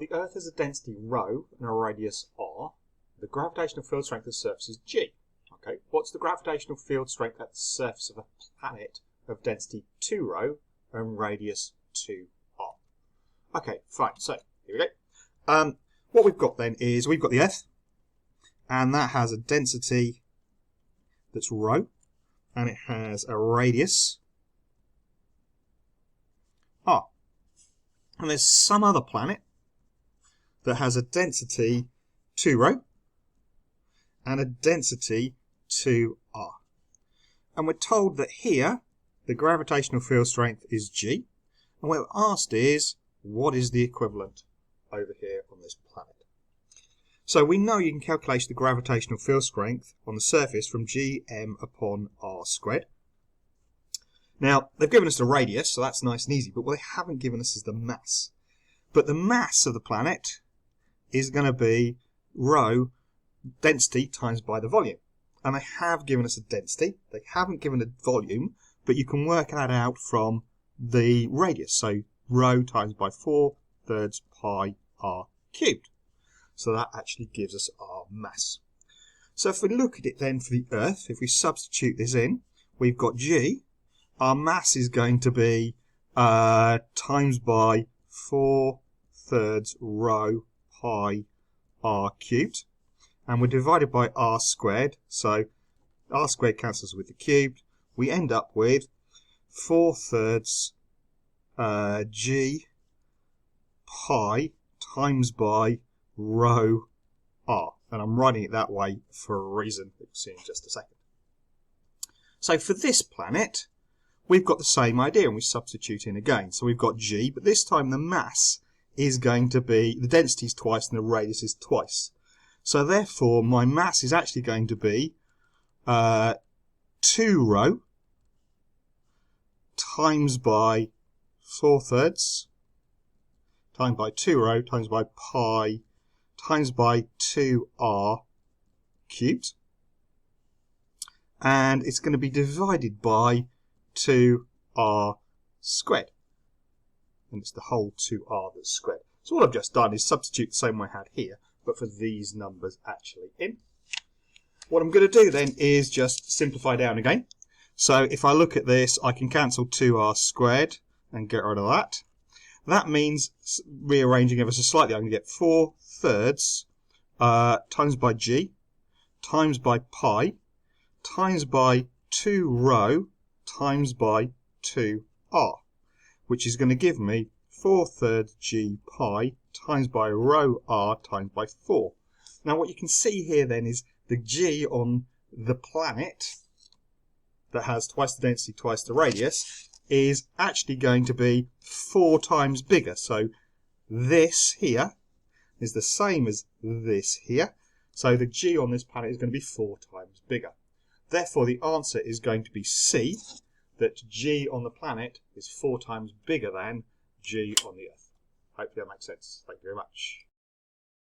the Earth has a density ρ and a radius r, the gravitational field strength of the surface is g. Okay, what's the gravitational field strength at the surface of a planet of density 2ρ and radius 2r? Okay, fine. So here we go. What we've got then is we've got the Earth, and that has a density that's ρ, and it has a radius r. And there's some other planet that has a density 2ρ and a density 2r. And we're told that here the gravitational field strength is g, and what we're asked is what is the equivalent over here on this planet. So we know you can calculate the gravitational field strength on the surface from gm upon r squared. Now, they've given us the radius, so that's nice and easy, but what they haven't given us is the mass. But the mass of the planet is going to be ρ density times by the volume. And they have given us a density. They haven't given a volume, but you can work that out from the radius. So ρ times by 4/3 pi r cubed. So that actually gives us our mass. So if we look at it then for the Earth, if we substitute this in, we've got g. Our mass is going to be times by 4/3 ρ pi r cubed. And we're divided by r squared. So r squared cancels with the cubed. We end up with 4/3 g pi times by ρ r. And I'm writing it that way for a reason that we'll see in just a second. So for this planet, we've got the same idea, and we substitute in again. So we've got g, but this time the mass is going to be, the density is twice and the radius is twice. So therefore my mass is actually going to be 2ρ times by 4/3 times by 2ρ times by pi times by 2r cubed. And it's going to be divided by 2r squared. And it's the whole 2r that's squared. So what I've just done is substitute the same way I had here, but for these numbers actually in. What I'm going to do then is just simplify down again. So if I look at this, I can cancel 2r squared and get rid of that. That means, rearranging ever so slightly, I'm going to get 4/3 times by g times by pi times by 2ρ times by 2r, which is going to give me 4/3 g pi times by ρ r times by 4. Now what you can see here then is the g on the planet that has twice the density, twice the radius, is actually going to be 4 times bigger. So this here is the same as this here. So the g on this planet is going to be 4 times bigger. Therefore the answer is going to be C, that g on the planet is 4 times bigger than g on the Earth. Hopefully that makes sense. Thank you very much.